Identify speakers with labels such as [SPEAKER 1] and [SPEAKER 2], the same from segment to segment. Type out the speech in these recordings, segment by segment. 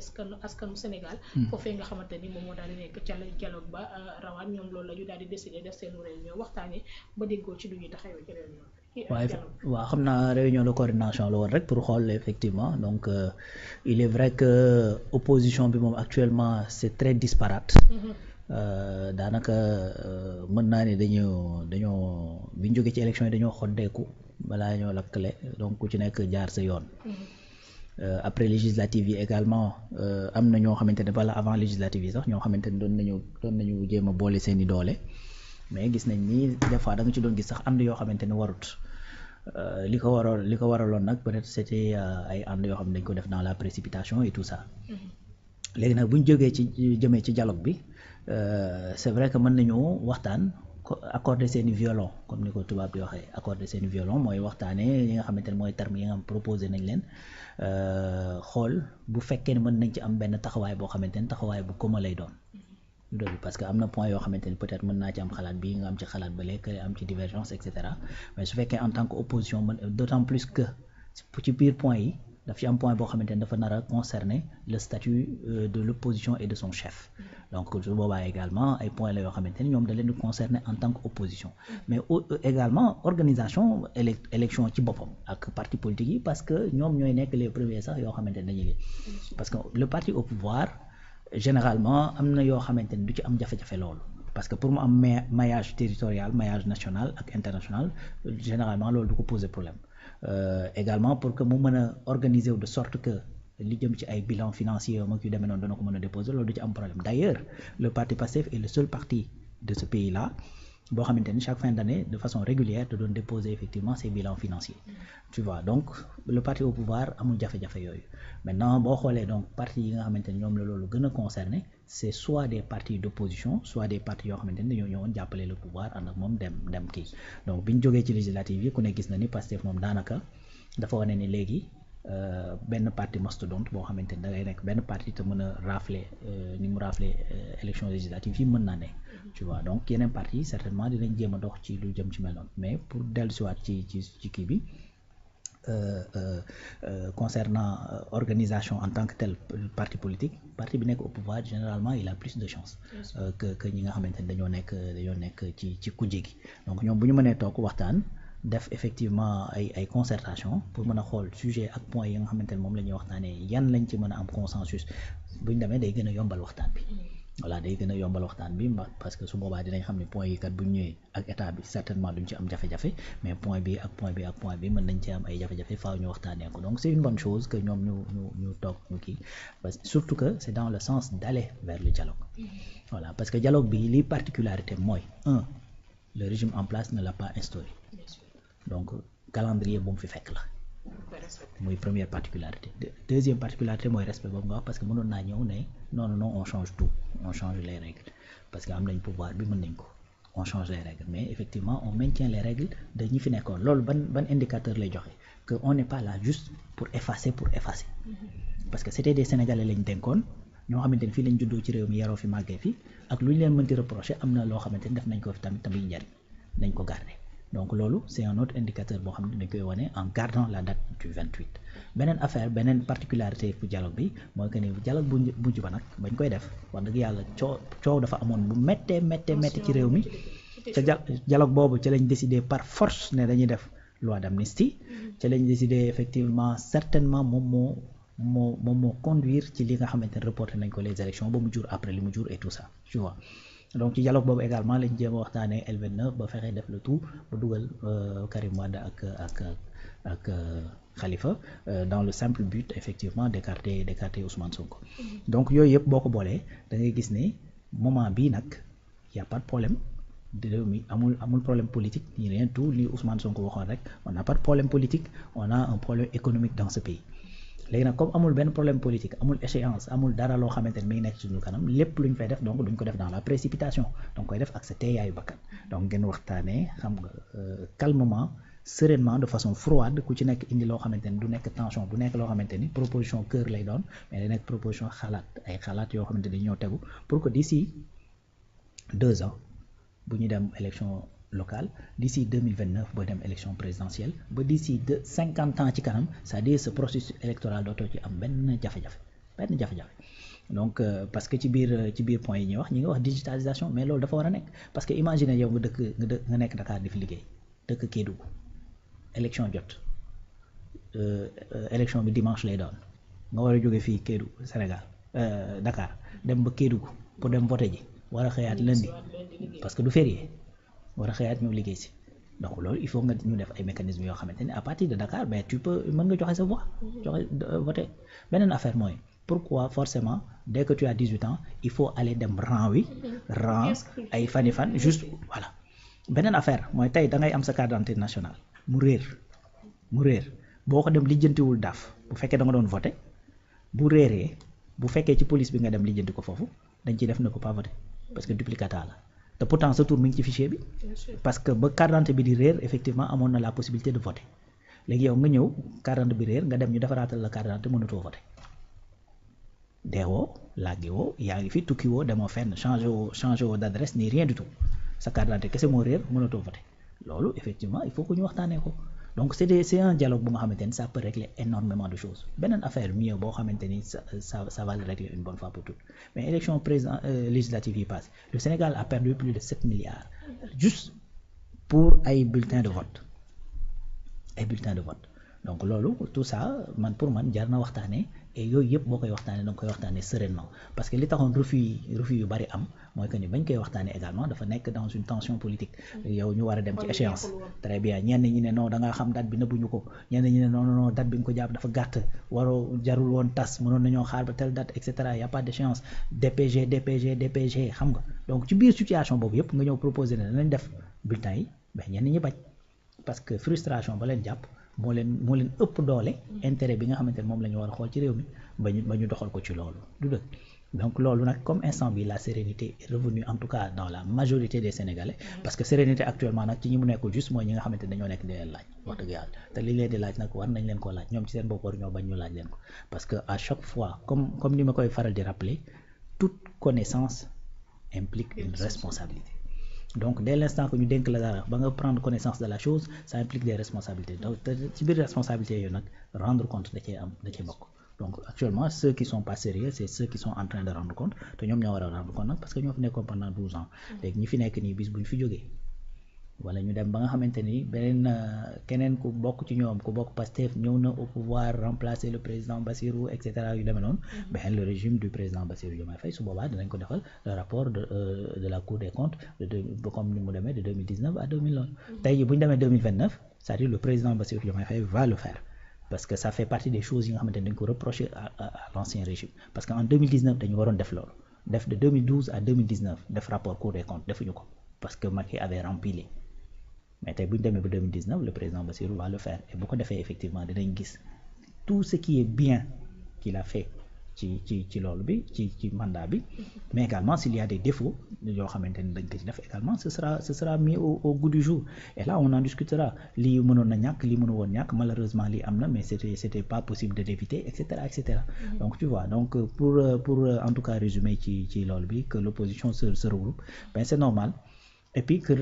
[SPEAKER 1] askanu Sénégal foofee nga xamante ni moom moo daal di nekk ca dialogue ba rawaan ñoom loolu la ñu daal di décider def seen réunion waxtaanee ba déggoo ci lu ñuy taxawee ci réunion
[SPEAKER 2] waaw xam naa réunion de coordination la woon rek pour xool effectivement donc il est vrai que opposition bi moom actuellement c'est très disparate daanaka mën naa ne dañoo bi ñu jógee ci élection yi dañoo xoddeeku balaa ñoo lakkale donc ku ci nekk jaar sa yoon après législative yi également am na ñoo xamante ne bala avant législative yi sax ñoo xamante ne doon nañu jéem a boole seeni doole mais gis nañ ni des fois da nga ci doon gis sax ànd yoo xamante ne warut li ko waraloon nag peut-être c'était ay ànd yoo xam ne dañ ko def dans la précipitation et tout ça léegi nag bu ñu jógee ci jëmee ci dialogue bi c'est vrai que mën nañu waxtaan accorder seeni violon comme ni ko tubaab di waxee accorder seeni violon mooy waxtaanee yi nga xamante ne mooy termes yi nga xam proposé nañ leen xool bu fekkee ne mën nañ ci am benn taxawaay boo xamante ne taxawaay bu commun lay doon parce que am na point yoo xamante ni peut-être mën naa ci am xalaat bii nga am ci xalaat ba léegi am ci divergence et cetera mais su fekkee en tant que opposition d'autant plus que ci biir point yi daf ci am point boo xamante ni dafa nar a concerner le statut de l'opposition et de son chef donc su boobaa également ay points la yoo xamante ni ñoom da leen di concerner en tant que opposition mais également organisation élection ci boppam ak parti politique yi parce que ñoom ñooy nekk les premiers sax yoo xamante ni dañuy lii parce que le parti au pouvoir généralement am na yoo xamante ni du ci am jafe-jafe loolu parce que pour mu am maillage territorial maillage national ak international généralement loolu du ko poser problème également pour que mu mën a organiser wu de sorte que li jëm ci ay bilan financier mag yu demee noonu dana ko mën a déposer loolu du ci am problème d'ailleurs le parti PASTEF est le seul parti de ce pays-là boo xamante ni chaque fin d'année de façon régulière da doon déposer effectivement ses bilans financiers tu vois donc le parti au pouvoir amul jafe-jafe yooyu maintenant boo xoolee donc parti yi nga xamante ni ñoom la loolu gën a concerné c'est soit des partis d'opposition soit des partis yoo xamante ni dañoo ñëwoon jàppale le pouvoir ànd ak moom dem kii donc bi ñu jógee ci législative yi ku ne gis na ni Pastef moom daanaka dafa wane ni léegi benn parti mastodonte boo xamante ni da ngay nekk benn parti te mën a rafler ni mu rafler élection législative yi mën naa ne tu vois donc yeneen parti certainement dinañ jéem a dox ci lu jëm ci mel noonu mais pour dellusiwaat ci kii bi concernant organisation en tant que tel parti politique parti bi nekk au pouvoir généralement il a plus de chance que ñi nga xamante ni dañoo nekk ci kujje gi donc ñoom bu ñu mënee toog waxtaan def effectivement ay concertation pour mën a xool sujet ak point yi nga xamante ne moom la ñuy waxtaanee yan lañ ci mën a am consensus bu ñu demee day gën a yombal waxtaan bi voilà day gën a yombal waxtaan bi parce que su boobaa dinañ xam ne point yi kat bu ñëwee ak état bi certainement duñ ci am jafe-jafe mais point bi ak point bi ak point bi mën nañ ci am ay jafe-jafe faaw ñu waxtaanee ko donc c'est une bonne chose que ñoom ñu toog ñu kii parce que surtout que c'est dans le sens d'aller vers le dialogue voilà parce que dialogue bi li particularité mooy le régime en place ne l'a pas instauré donc calendrier bu mu fi fekk la muy première particularité deuxième particularité mooy respect boobu nga wax parce que mënoon naa ñëw ne non on change tout on change les règles parce que am nañ pouvoir bi mën nañ ko on change les règles mais effectivement on maintient les règles de ñi fi nekkoon loolu ban indicateur lay joxe que on n'est pas là juste pour effacer parce que c'était des Sénégalais lañ dénkoon ñoo xamante ni fii lañ juddoo ci réew mi yaroo fi màggee fi ak lu ñu leen mënti reprocher am na loo xamante ni def nañ ko fi tamit njariñ nañ ko garder donc loolu c'est un autre indicateur boo xam ne dañ koy wane en gardant la date du 28 beneen particularité bu dialogue bi mooy que ni dialogue bu mujj ba nag bañ koy def wax dëgg yàlla coow dafa amoon bu méttee ci réew mi ca dialogue boobu ca lañ décidé par force ne dañuy def loi d'amnistie ca lañ décidé effectivement certainement moom moo conduire ci li nga xamante ne reporté nañ ko les élections ba mu jur après li mu jur et tout ça tu vois donc ci dialogue boobu également lañ jéem a waxtaanee L29 ba fexe def le tout ba dugal Karim Wade ak Khalifa dans le simple but effectivement d'écarter Ousmane Sonko donc yooyu yëpp boo ko boolee da ngay gis ne moment bii nag y a pas de problème réew mi amul problème politique ni rien tout li Ousmane Sonko waxoon rek on n'a pas de problème politique on a un problème économique dans ce pays léegi nag comme amul benn problème politique amul échéance amul dara loo xamante ne mi ngi nekk ci suñu kanam lépp lu ñu fay def donc duñ ko def dans la précipitation donc koy def ak sa teeyaayu bakkan donc ngeen waxtaanee xam nga calmement sereinement de façon froide ku ci nekk indi loo xamante ni du nekk tension du nekk loo xamante ni proposition cœur lay doon mais day nekk proposition xalaat yoo xamante ni ñoo tegu pour que d'ici 2 ans bu ñu dem élection locale d'ici 2029 booy dem élection présidentielle ba d'ici 50 ans ci kanam c'est-à-dire ce processus électoral dootoo ci am benn jafe-jafe benn jafe-jafe donc parce que ci biir point yi ñuy wax ñi ngi wax digitalisation mais loolu dafa war a nekk parce que imagine yow nga nekk Dakar di fi liggéey dëkk Kédougou élection jot élection bi dimanche lay doon nga war a jóge fii Kédougou Sénégal Dakar dem ba Kédougou pour dem voter ji war a xëyaat lundi parce que du férié war a xëyaat ñëw liggéey si donc loolu il faut nga ñu def ay mécanismes yoo xamante ne à partir de Dakar mais tu peux mën nga joxe sa voix joxe voter beneen affaire mooy pourquoi forcément dès que tu as 18 ans il faut aller dem rang ay fan juste voilà beneen affaire mooy tey da ngay am sa carte d'identité nationale mu réer boo ko dem lijjantiwul daaf bu fekkee da nga doon voter bu réeree bu fekkee ci police bi nga dem lijjanti ko foofu dañ ciy def ne peut pas voter parce que duplicata la te pourtant sa tour mi ngi ci fichier bi parce que ba carte d'identité bi di réer effectivement amoon na la possibilité de voter léegi yow nga ñëw carte d'identité bi réer nga dem ñu defaraatal la carte d'identité mënatoo voter deewoo làggiwoo yaa ngi fi tukkiwoo demoo fenn changé woo d'adresse ni rien du tout sa carte d'identité kese moo réer mënatoo voter loolu effectivement il faut que ñu waxtaanee ko donc c'est un dialogue bu nga xamante ni ça peut régler énormément de choses beneen affaire mieux boo xamante ni ça va le régler une bonne fois pour toutes mais élection président législative yi passé le Sénégal a perdu plus de 7 milliards juste pour ay bulletins de vote donc loolu tout ça pour man jar na waxtaanee et yooyu yëpp boo koy waxtaanee da nga koy waxtaanee sereinement parce que li taxoon refus yu bari am mooy que ni bañ koy waxtaanee également dafa nekk dans une tension politique yow ñu war a dem ci échéance très bien ñenn ñi ne non da ngaa xam date bi nëbbuñu ko ñenn ñi ne non date bi nga ko jàpp dafa gàtt waroo jarul woon tas mënoon nañoo xaar ba telle date et cetera y a pas d'échéance DPG xam nga donc ci biir situation boobu yëpp nga ñëw proposer ne danañ def bulletin yi mais ñenn ñi bañ parce que frustration ba leen jàpp moo leen ëpp doole intérêt bi nga xamante ne moom la ñu war a xool ci réew mi ba ñu doxal ko ci loolu du dëgg donc loolu nag comme instant bi la sérénité est revenue en tout cas dans la majorité des Sénégalais parce que sérénité actuellement nag ci ñi mu nekkul juste mooy ñi nga xamante ne dañoo nekk di leen laaj wax dëgg yàlla te li leen di laaj nag war nañ leen koo laaj ñoom ci seen bopp war ñoo bañ ñu laaj leen ko parce que à chaque fois comme ni ma koy faral di rappeler toute connaissance implique une responsabilité. Donc dès l'instant que ñu dénk la dara ba nga prendre connaissance de la chose ça implique des responsabilités donc ci biir responsabilités yooyu nag rendre compte da cee bokk donc actuellement ceux qui sont pas sérieux c'est ceux qui sont en train de rendre compte te ñoom ñoo war a rendre compte nag parce que ñoo fi nekkoon pendant 12 ans léegi ñi fi nekk nii bis bu ñu fi jógee wala ñu dem ba nga xamante ni beneen keneen ku bokk ci ñoom ku bokk Pastef ñëw na au pouvoir remplacer le président Bassirou et cetera yu demee noonu le régime du président Bassirou Diomaye Faye su boobaa dinañ ko defal le rapport de la Cour des comptes comme ni mu demee de 2019 à 2009 tey jii bu ñu demee 2029 c'est-à-dire le président Bassirou Diomaye Faye va le faire parce que ça fait partie des choses yi nga xamante ni dañ ko reprocher à l'ancien régime parce que en 2019 dañu waroon def loolu def de 2012 à 2019 def rapport Cour des comptes defuñu ko parce que Macky avait rempli mais tey bu ñu demee ba 2019 le président Bassirou va le faire et bu ko defee effectivement dinañ gis tout ce qui est bien qu'il a fait ci loolu bi ci mandat bi mais également s'il y a des défauts yoo xamante ni dañ ko ci def également ce sera mis au goût du jour et là on en discutera lii mënoon na ñàkk lii mënu woon ñàkk malheureusement lii am na mais c'était pas possible de l'éviter et cetera donc tu vois donc pour en tout cas résumer ci loolu bi que l'opposition se regroupe ben c'est normal et puis que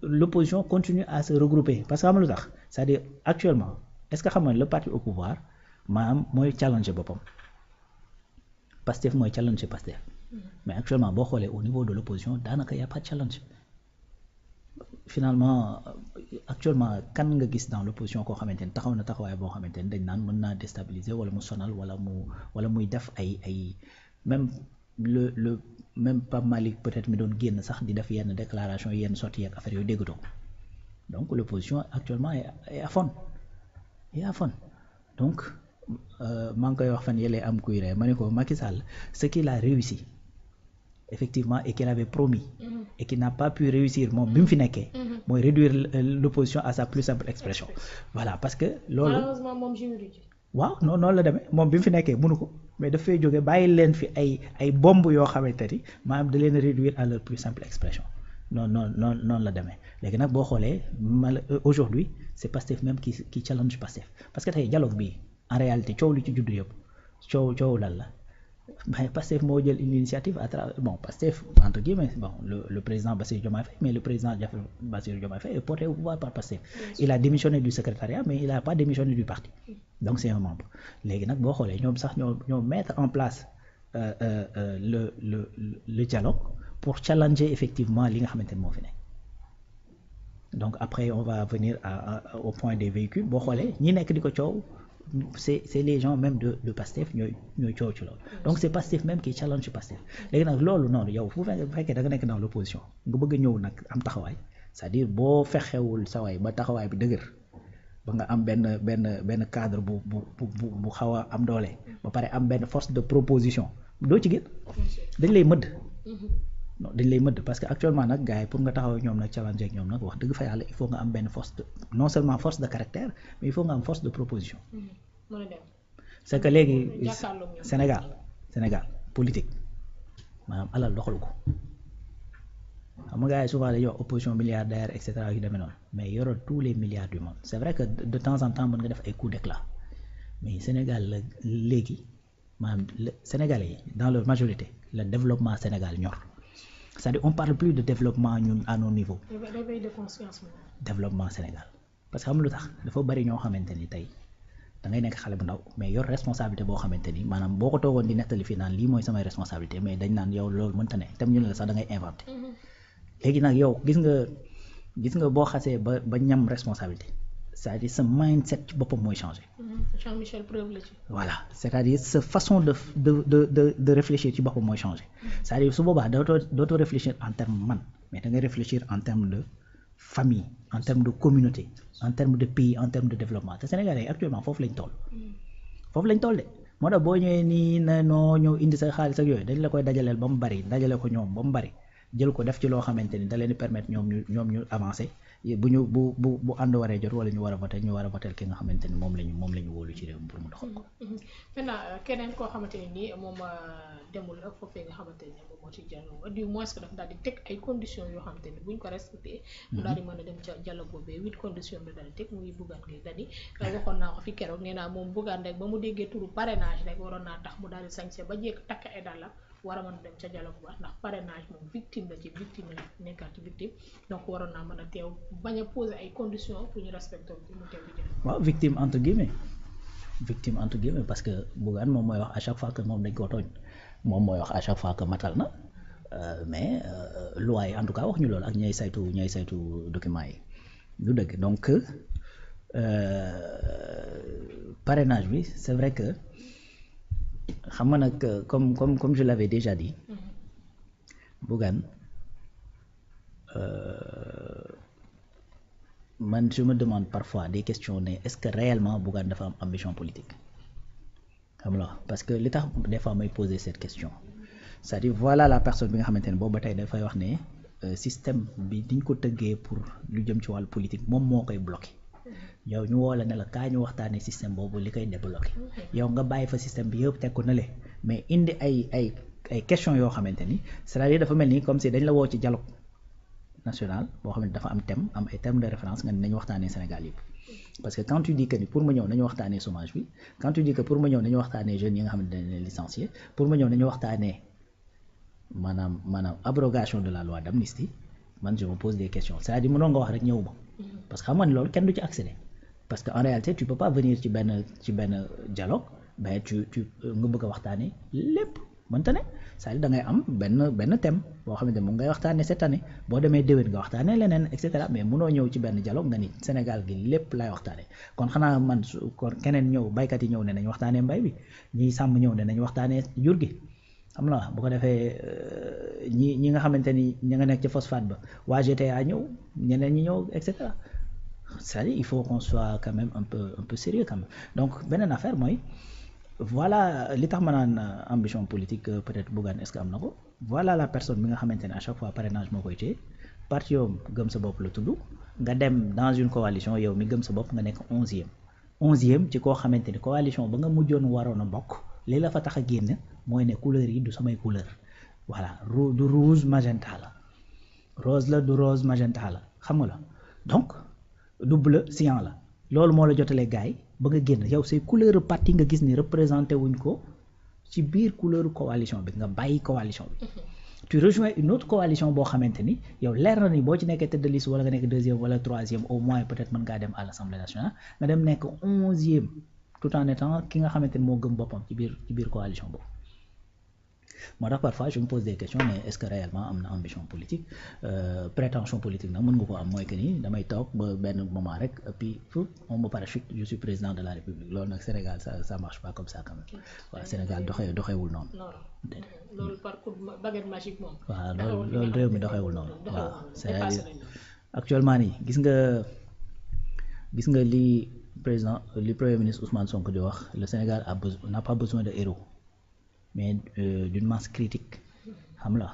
[SPEAKER 2] l'opposition continue à se regrouper parce que xam nga lu tax c'est-à-dire actuellement est-ce que xam nga le parti au pouvoir maanaam mooy challenger boppam Pastef mooy challenger Pastef mais actuellement boo xoolee au niveau de l'opposition daanaka y a pas de challenge finalement actuellement kan nga gis dans l'opposition koo xamante ni taxaw na taxawaay boo xamante ni dañ naan mën naa déstabiliser wala mu sonal wala muy def ay même même Pape Malick peut-être mi doon génn sax di def yenn déclaration yenn sorties ak affaire yooyu déggatoo donc l'opposition actuellement est à fond donc maa ngi koy wax fan yële am kuy ree ma ne ko Macky Sall ce qu'il a réussi effectivement et qu'il avait promis et qu'il n'a pas pu réussir moom bi mu fi nekkee mooy réduire l'opposition à sa plus simple expression voilà parce que loolu
[SPEAKER 1] malheureusement moom
[SPEAKER 2] waaw noonu la demee moom bi mu fi nekkee mënu ko mais dafay jóge bàyyi leen fi ay bomb yoo xamante ni maanaam da leen réduire à leur plus simple expression noonu la demee léegi nag boo xoolee aujourd'hui c'est Pastef même qui challenge Pastef parce que tey dialogue bi en réalité coow li ci juddu yëpp coow lan la mais Pastef moo jël une initiative à travers Pastef entre guillemets le président Bassirou Diomaye Faye mais le président Bassirou Diomaye Faye est porté au pouvoir par Pastef il a démissionné du secrétariat mais il a pas démissionné du parti donc c'est un membre léegi nag boo xoolee ñoom sax ñoo mettre en place le dialogue pour challenger effectivement li nga xamante ne moo fi ne donc après on va venir au point des véhicules boo xoolee ñi nekk di ko coow c'est les gens même de Pastef ñooy coow ci loolu donc c'est Pastef même qui challenge Pastef léegi nag loolu noonu yow bu fekkee da nga nekk dans l'opposition nga bëgg a ñëw nag am taxawaay c'est-à-dire boo fexewul sa waay ba taxawaay bi dëgër ba nga am benn cadre bu xaw a am doole ba pare am benn force de proposition doo ci gën dañ lay mëdd non dañ lay mëdd parce que actuellement nag gars yi pour nga taxaw ñoom nag challenge ak ñoom nag wax dëgg fa yàlla il faut nga am benn force de non seulement force de caractère mais il faut nga am force de proposition c'est que léegi Sénégal politique maanaam alal doxalu ko xam nga gars yi souvent dañuy wax opposition milliardaire et cetera yu demee noonu mais yoroo tous les milliards du monde c'est vrai que de temps en temps mën nga def ay coups d'éclat mais Sénégal la léegi maanaam Sénégalais yi dans leur majorité le développement Sénégal ñor c'est-à-dire on parle plus de développement ñun à nos niveaux développement Sénégal parce que xam lu tax dafa bari ñoo xamante ni tey da ngay nekk xale bu ndaw mais yor responsabilité boo xamante ni maanaam boo ko toogoon di nettali fii naan lii mooy samay responsabilité mais dañ naan yow loolu mënta ne tam ñu ne la sax da ngay inventé léegi nag yow gis nga boo xasee ba ñam responsabilité c'est-à-dire sa mindset ci boppam mooy changé.
[SPEAKER 1] Jean-Michel preuve la ci.
[SPEAKER 2] voilà c'est-à-dire sa façon de réfléchir ci boppam mooy changé c'est-à-dire su boobaa dootoo réfléchir en terme man mais da ngay réfléchir en terme de famille en terme de communauté en terme de pays en terme de développement te Sénégalais yi actuellement foofu lañ toll. foofu lañ toll de moo tax boo ñëwee nii na noo ñëw indi sa xaalis ak yooyu dañ la koy dajaleel ba mu bari dajale ko ñoom ba mu bari. jël ko def ci loo xamante ni da leen di permettre ñoom ñu avancer bu ànd waree jot wala ñu war a voter ki nga xamante ni moom lañu wóolu ci réew mi pour mu doxal ko.
[SPEAKER 1] maintenant keneen koo xamante ne nii moom demul ak foofee nga xamante ni moom moo ci dialogue du moins que daf daal di teg ay conditions yoo xamante ni buñ ko respecté mu daal di mën a dem ca dialogue boobee 8 conditions la daal di teg muy Bougane Gueye Dany waxoon naa ko fi keroog nee naa moom Bougane rek ba mu déggee turu parrainage rek waroon naa tax mu daal di sañse ba jékk takk ay dàllam war a mën a dem ca dialogue ba ndax parrainage moom victime la ci victime la nekkaat ci victime donc waroon naa mën a teew bañ a poser ay conditions pour ñu respecter pour mu teew di dialogue.
[SPEAKER 2] waaw victime entre guillemets parce que Bougane moom mooy wax à chaque fois que moom dañ koo tooñ moom mooy wax à chaque fois que matal na mais loi yi en tout cas wax ñu loolu ak ñay saytu documents yi du dëgg donc parrainage bi c'est vrai que xam nga nag comme je l'avais déjà dit Bougane man je me demande parfois des questions ne est-ce que réellement Bougane dafa am ambition politique xam nga parce que li tax des fois may poser cette question c'est-à-dire voilà la personne bi nga xamante ne boobu ba tey dafay wax ne système bi diñ ko tëggee pour lu jëm ci wàllu politique moom moo koy bloqué yow ñu woo la ne la kaa ñu waxtaanee système boobu li koy débloqué yow nga bàyyi fa système bi yëpp teg ko na le mais indi ay questions yoo xamante ni c'est-à-dire dafa mel ni comme si dañ la woo ci dialogue national boo xam ne dafa am thème am ay termes de référence nga ne nañu waxtaanee Sénégal yëpp parce que quand tu dis que ni pour ma ñëw nañu waxtaanee chômage bi quand tu dis que pour ma ñëw nañu waxtaanee jeunes yi nga xam ne dañ leen licencier pour ma ñëw nañu waxtaanee maanaam abrogation de la loi d'amnistie man je me pose des questions c'est-à-dire mënoo nga wax rek ñëwuma parce que xam nga ne loolu kenn du ci accéder parce que en réalité tu peux pas venir ci benn dialogue ben tu nga bëgg a waxtaanee lépp mënta ne c'est-à-dire da ngay am benn thème boo xamante ne moom ngay waxtaanee cette année boo demee déwén nga waxtaanee leneen et cetera mais mënoo ñëw ci benn dialogue nga ni Sénégal gi lépp lay waxtaanee kon xanaa man kon keneen ñëw baykat yi ñëw ne nañ waxtaanee mbay bi ñiy sàmm ñëw ne nañ waxtaanee jur gi xam na bu ko defee ñi nga xamante ni ña nga nekk ci phosphate ba waa GTA ñëw ñeneen ñi ñëw et cetera c'est-à-dire il faut qu'on soit quand même un peu sérieux quand même donc beneen affaire mooy voilà li tax ma naan ambition politique peut-être Bougane est-ce que am na ko voilà la personne bi nga xamante ne à chaque fois parrainage moo koy téye parti yow gëm sa bopp la tudd nga dem dans une coalition yow mi gëm sa bopp nga nekk 11e ci koo xamante ni coalition ba nga mujjoon waroon a bokk li la fa tax a génn mooy ne couleur yi du samay couleur voilà du rouge magenta la rose la du rose magenta la xam nga la donc du bleu cyan la loolu moo la jotalee gars yi ba nga génn yow say couleur parti nga gis ni représenté wuñ ko ci biir couleur coalition bi nga bàyyi coalition bi tu rejoins une autre coalition boo xamante ni yow leer na ni boo ci nekkee tête de liste wala nga nekk 2e wala 3e au moins peut-être mën ngaa dem à l'Assemblée nationale nga dem nekk 11e tout en étant ki nga xamante ni moo gëm boppam ci biir coalition boobu moo tax parfois je me pose des questions mais est-ce que réellement am na ambition politique prétention politique nag mën nga ko am mooy que ni damay toog ba benn moment rek et puis on me parachute je suis président de la République loolu nag Sénégal ça marche pas comme ça quand même waaw Sénégal doxewul noonu.
[SPEAKER 1] loolu par coup baguette magique moom.
[SPEAKER 2] waaw loolu réew mi doxewul noonu. waaw c'est-à-dire actuellement nii gis nga li premier ministre Ousmane Sonko di wax le Sénégal n'a pas besoin de héros. mais d'une masse critique xam la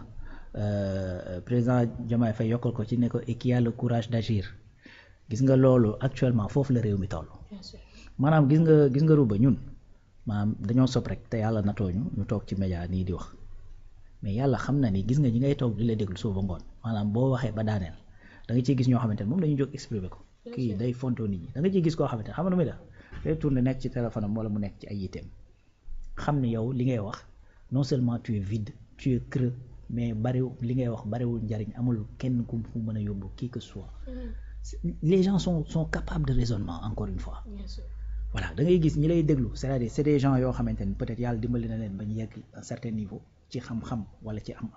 [SPEAKER 2] président Diomaye Faye yokkal ko ci ne ko et qui a le courage d'agir gis nga loolu actuellement foofu la réew mi toll maanaam gis nga ruba ñun maanaam dañoo sob rek te yàlla natooñu ñu toog ci média nii di wax mais yàlla xam na ni gis nga ñi ngay toog di la déglu suba ngoon maanaam boo waxee ba daaneel da nga ciy gis ñoo xamante ne moom dañuy jóg exprimer ko kii day fontoo nit ñi da nga ciy gis koo xamante ne xam na muy def day tourné nekk ci téléphone am wala mu nekk ci ay yiteem xam ne yow li ngay wax non seulement tu es vide tu es creux mais li ngay wax bariwul njariñ amul kenn ku mën a yóbbu qui que ce soit les gens sont capables de raisonnement encore une fois voilà da ngay gis ñi lay déglu c'est-à-dire c'est des gens yoo xamante ni peut-être yàlla dimbali na leen ba ñu yegg un certain niveau ci xam-xam wala ci am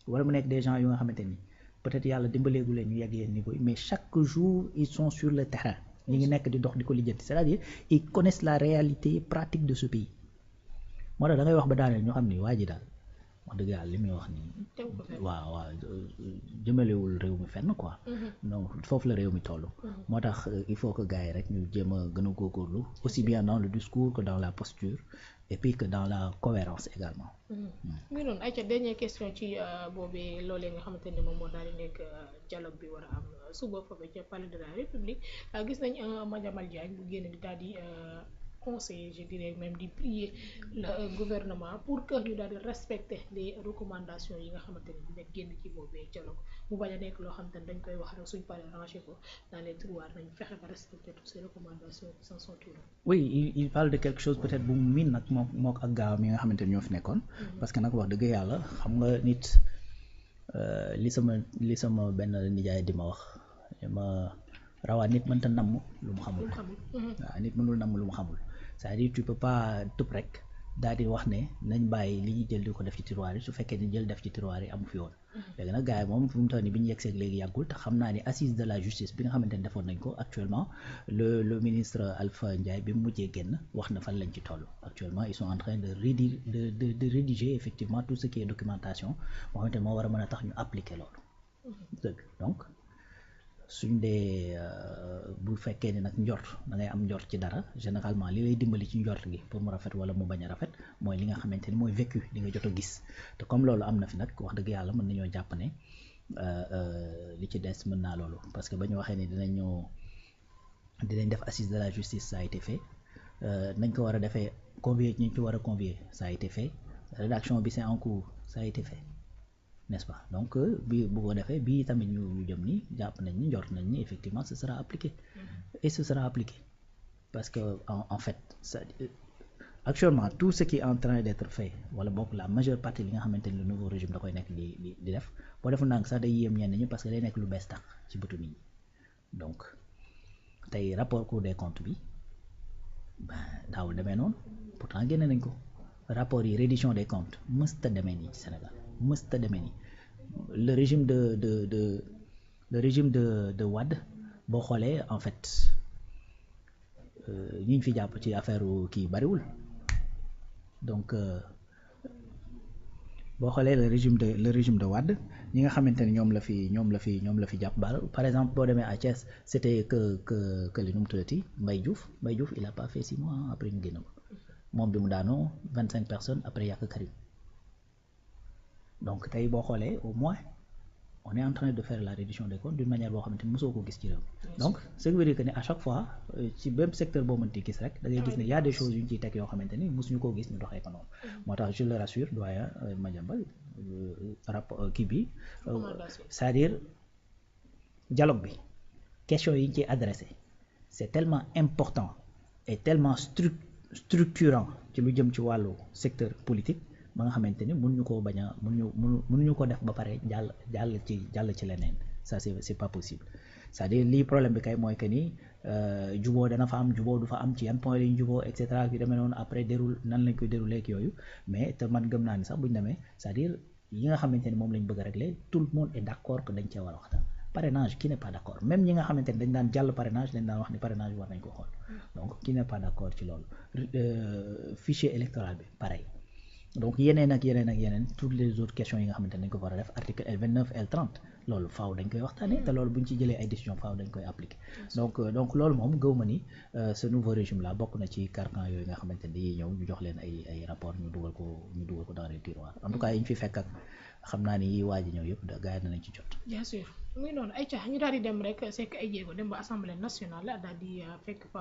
[SPEAKER 2] wala mu nekk des gens yoo nga xamante ni peut-être yàlla dimbaleegu leen ñu yegg yenn niveau yi mais chaque jour ils sont sur le terrain ñi ngi nekk di dox di ko lijjanti c'est-à-dire ils connaissent la réalité pratique de ce pays moo tax da ngay wax ba daaneel ñu xam ni waa ji daal wax dëgg yàlla li muy wax nii waaw jëmalewul réew mi fenn quoi donc foofu la réew mi toll moo tax il faut que gars yi rek ñu jéem a gën a góorgóorlu aussi bien dans le discours que dans la posture et puis que dans la cohérence également
[SPEAKER 1] muy noonu ayca dernière question ci boobee loolee nga xamante ne moom moo daal di nekk dialogue bi war a am suba foofu ca palais de la République gis nañ Madiambal Diagne bu génn di daal di conseiller je dirais même di prier le gouvernement pour que ñu daal di respecter les recommandations yi nga xamante ne dina génn ci boobee dialogue mu bañ a nekk loo xamante ne dañ koy wax rek suñ paree rangé ko dans les tiroirs nañ fexe ba respecter toutes ces recommandations qui s'en sont tirées.
[SPEAKER 2] Oui, il parle de quelque chose peut-être bu mu miin nag moo ak gaawam yi nga xamante ne ñoo fi nekkoon. parce que nag wax dëgg yàlla xam nga nit li sama benn nijaay di ma wax ma rawaa nit mënta namm lu mu xamul. waaw nit mënul namm lu mu xamul. c'est-à-dire tu peux pas tëb rek daal di wax ne nañ bàyyi li ñuy jël di ko def ci tiroir yi su fekkee ni jël def ci tiroir yi amu fi woon léegi nag gars yi moom fu mu toll nii bi ñu yegg seeg léegi yàggul te xam naa ni assise de la justice bi nga xamante ne defoon nañ ko actuellement le ministre Alpha Ndiaye bi mu mujjee génn wax na fan lañ ci toll actuellement ils sont en train de rédiger effectivement tout ce qui est documentation moo xamante ne moo war a mën a tax ñu appliquer loolu dëgg donc suñ dee bu fekkee ni nag njort da ngay am njort ci dara généralement li lay dimbali ci njort gi pour mu rafet wala mu bañ a rafet mooy li nga xamante ni mooy vécu li nga jot a gis te comme loolu am na fi nag wax dëgg yàlla mën nañoo jàpp ne li ci des mën naa loolu parce que ba ñu waxee ni dinañ def assise de la justice ça a été fait nañ ko war a defee convier ñu ci war a convier ça a été fait rédaction bi c'est en cours ça a été fait n'est-ce pas donc bi bu ko defee bii tamit ñu jëm ni jàpp nañ ni njort nañ ni effectivement ce sera appliqué et ce sera appliqué parce que en fait ça, actuellement tout ce qui est en train d'être fait wala bokk la majeure partie li nga xamante ni le nouveau régime da koy nekk di def boo defu ndànk sax day yéem ñenn ñi parce que day nekk lu bees tax ci bëtu nit ñi donc tey rapport Cour des comptes bi daawul demee noonu pourtant génne nañ ko rapport yi reddition des comptes mësta demee nii ci Sénégal mësta demee nii le régime de Wade boo xoolee en fait ñi ñu fi jàpp ci affaire kii bariwul donc boo xoolee le régime de Wade ñi nga xamante ne ñoom la fi jàpp baal par exemple boo demee à Thiès c'était que li nu mu tuddati Mbaye Diouf il a pas fait 6 mois après ñu génn ko moom bi mu daanoo 25 personnes après yàq Karim donc tey boo xoolee au moins on est en train de faire la reddition des comptes d'une manière boo xamante ni mosoo ko gis ci réew donc ce qui veut dire que ni à chaque fois ci même secteur boo mënti gis rek da ngay gis ne y a des choses yu ñu ciy teg yoo xamante ni mosuñu koo gis ñu doxee ko noonu moo tax je le rassure doyen Madiambal rapport kii bi c'est-à-dire dialogue bi question yi ñu ciy adressé c'est tellement important et tellement structurant ci lu jëm ci wàllu secteur politique ba nga xamante ni mënuñu koo bañ a mënuñu ko def ba pare jàll ci leneen ça c'est pas possible c'est-à-dire lii problème bi kay mooy que ni juboo dana fa am juboo du fa am ci yan point lañu juboo et cetera yu demee noonu après nan lañ koy déroulé ak yooyu mais te man gëm naa ni sax bu ñu demee c'est-à-dire yi nga xamante ni moom lañ bëgg a régler tout le monde est d'accord que dañ cee war a waxtaan parrainage qui n'est pas d'accord même ñi nga xamante ni dañ daan jàll parrainage dañ daan wax ni parrainage war nañ ko xool donc qui n'est pas d'accord ci loolu fichier électoral bi pareil donc yeneen ak yeneen toutes les autres questions yi nga xamante ne dañ ko war a def article L29 L30 loolu faaw dañ koy waxtaanee te loolu bu ñu ci jëlee ay décision faaw dañ koy appliquer donc loolu moom gëw ma ni ce nouveau régime là bokk na ci carcan yooyu nga xamante ne dañuy ñëw ñu jox leen ay rapport ñu dugal ko dans les tiroirs en tout cas yi ñu fi fekk ak xam naa ni waa ji ñëw yëpp gars yi danañ ci jot.
[SPEAKER 1] bien sûr muy noonu ay cax ñu daal di dem rek sekk ay jéego dem ba assemblée nationale daal di fekk fa